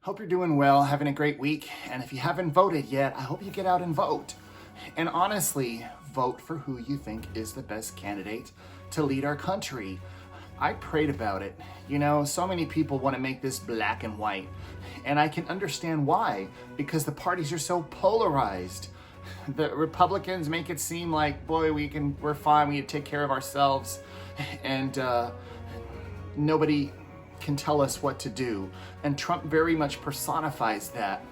Hope you're doing well, having a great week. And if you haven't voted yet, I hope you get out and vote. And honestly, vote for who you think is the best candidate to lead our country. I prayed about it. You know, so many people want to make this black and white. And I can understand why, because the parties are so polarized. The Republicans make it seem like, boy, we're fine, we can take care of ourselves. And nobody can tell us what to do, and Trump very much personifies that,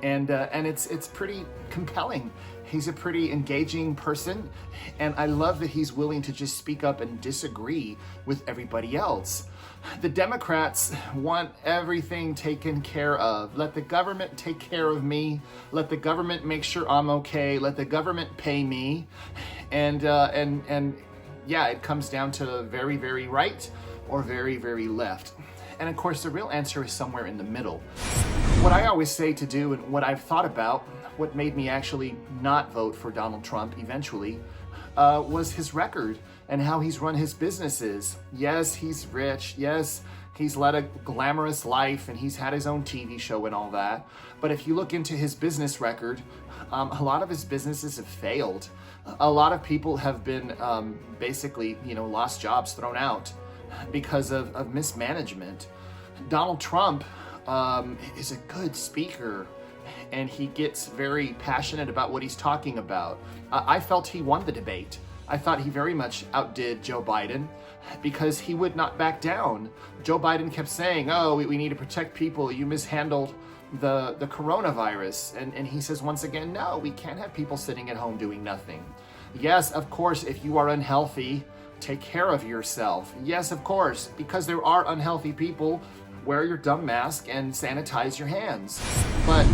and it's pretty compelling. He's a pretty engaging person, and I love that he's willing to just speak up and disagree with everybody else. The Democrats want everything taken care of. Let the government take care of me. Let the government make sure I'm okay. Let the government pay me, and yeah, it comes down to very, very right or very, very left. And of course, the real answer is somewhere in the middle. What I always say to do, and what I've thought about, what made me actually not vote for Donald Trump eventually, was his record and how he's run his businesses. Yes, he's rich. Yes, he's led a glamorous life and he's had his own TV show and all that. But if you look into his business record, a lot of his businesses have failed. A lot of people have been basically, lost jobs, thrown out because of mismanagement. Donald Trump is a good speaker, and he gets very passionate about what he's talking about. I felt he won the debate. I thought he very much outdid Joe Biden because he would not back down. Joe Biden kept saying, oh, we need to protect people. You mishandled the coronavirus. And he says once again, no, we can't have people sitting at home doing nothing. Yes, of course, if you are unhealthy, take care of yourself. Yes, of course, because there are unhealthy people, wear your dumb mask and sanitize your hands. But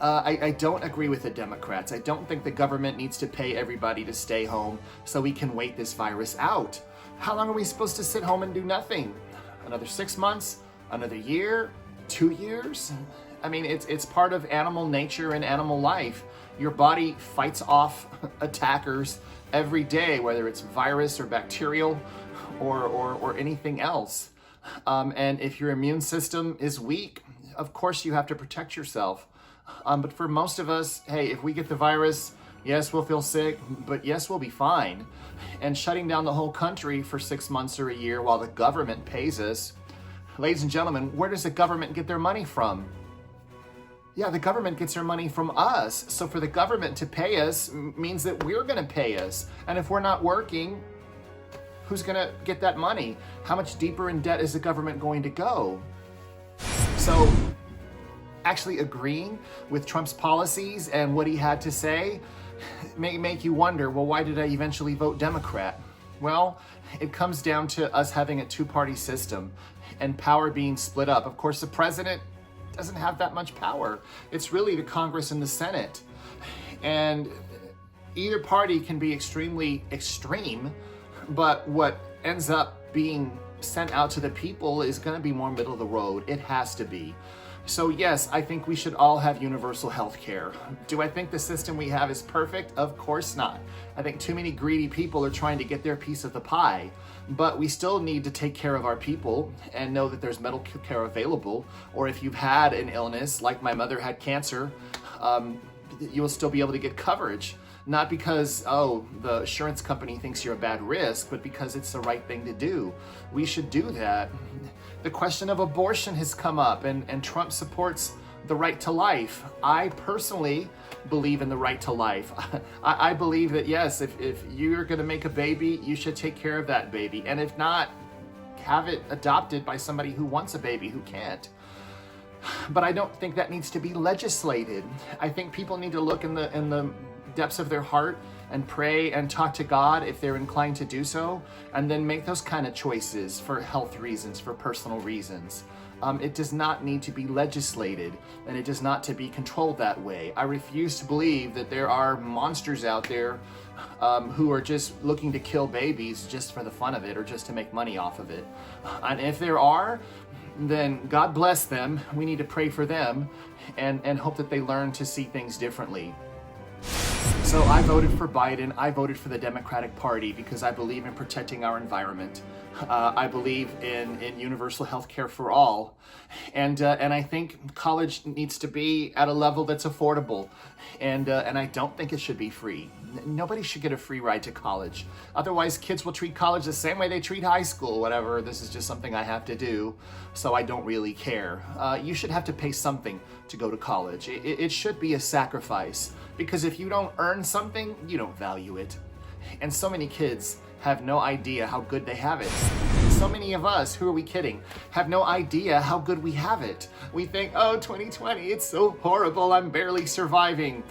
I don't agree with the Democrats. I don't think the government needs to pay everybody to stay home so we can wait this virus out. How long are we supposed to sit home and do nothing? Another 6 months? Another year? 2 years? I mean, it's part of animal nature and animal life. Your body fights off attackers every day, whether it's virus or bacterial or anything else. And if your immune system is weak, of course you have to protect yourself. But for most of us, hey, if we get the virus, yes, we'll feel sick, but yes, we'll be fine. And shutting down the whole country for 6 months or a year while the government pays us, ladies and gentlemen, where does the government get their money from? Yeah, the government gets their money from us. So for the government to pay us means that we're going to pay us. And if we're not working, who's going to get that money? How much deeper in debt is the government going to go? So actually agreeing with Trump's policies and what he had to say may make you wonder, well, why did I eventually vote Democrat? Well, it comes down to us having a two-party system and power being split up. Of course, the president doesn't have that much power. It's really the Congress and the Senate. And either party can be extremely extreme, but what ends up being sent out to the people is going to be more middle of the road. It has to be. So yes, I think we should all have universal health care. Do I think the system we have is perfect? Of course not. I think too many greedy people are trying to get their piece of the pie. But we still need to take care of our people and know that there's medical care available. Or if you've had an illness, like my mother had cancer, you will still be able to get coverage. Not because, the insurance company thinks you're a bad risk, but because it's the right thing to do. We should do that. The question of abortion has come up, and Trump supports the right to life. I personally believe in the right to life. I believe that, yes, if you're going to make a baby, you should take care of that baby. And if not, have it adopted by somebody who wants a baby who can't. But I don't think that needs to be legislated. I think people need to look in the depths of their heart and pray and talk to God if they're inclined to do so, and then make those kind of choices for health reasons, for personal reasons. It does not need to be legislated, and it does not to be controlled that way. I refuse to believe that there are monsters out there who are just looking to kill babies just for the fun of it or just to make money off of it. And if there are, then God bless them. We need to pray for them and hope that they learn to see things differently. So I voted for Biden. I voted for the Democratic Party because I believe in protecting our environment. I believe in universal health care for all. And I think college needs to be at a level that's affordable. And I don't think it should be free. Nobody should get a free ride to college. Otherwise, kids will treat college the same way they treat high school, whatever. This is just something I have to do, so I don't really care. You should have to pay something to go to college. It should be a sacrifice, because if you don't earn something, you don't value it. And so many kids have no idea how good they have it. So many of us, who are we kidding, have no idea how good we have it. We think, oh, 2020, it's so horrible, I'm barely surviving.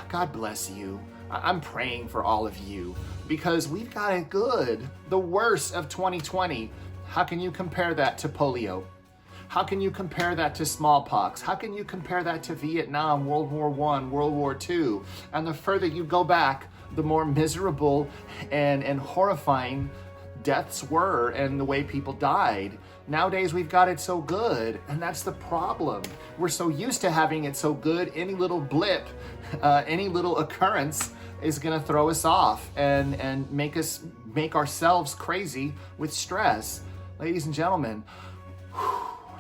God bless you. I'm praying for all of you, because we've got it good. The worst of 2020. How can you compare that to polio? How can you compare that to smallpox? How can you compare that to Vietnam, World War I, World War II? And the further you go back, the more miserable and horrifying deaths were and the way people died. Nowadays, we've got it so good, and that's the problem. We're so used to having it so good, any little blip, any little occurrence is gonna throw us off and make ourselves crazy with stress. Ladies and gentlemen,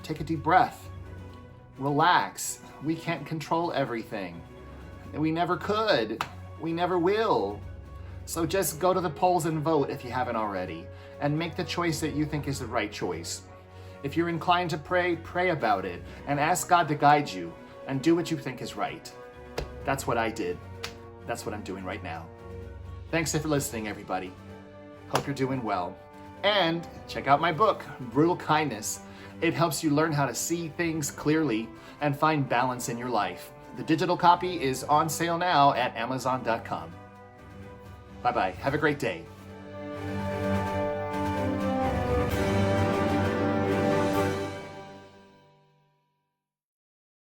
take a deep breath, relax. We can't control everything. We never could, we never will. So just go to the polls and vote if you haven't already, and make the choice that you think is the right choice. If you're inclined to pray, pray about it, and ask God to guide you, and do what you think is right. That's what I did. That's what I'm doing right now. Thanks for listening, everybody. Hope you're doing well. And check out my book, Brutal Kindness. It helps you learn how to see things clearly and find balance in your life. The digital copy is on sale now at Amazon.com. Bye-bye. Have a great day.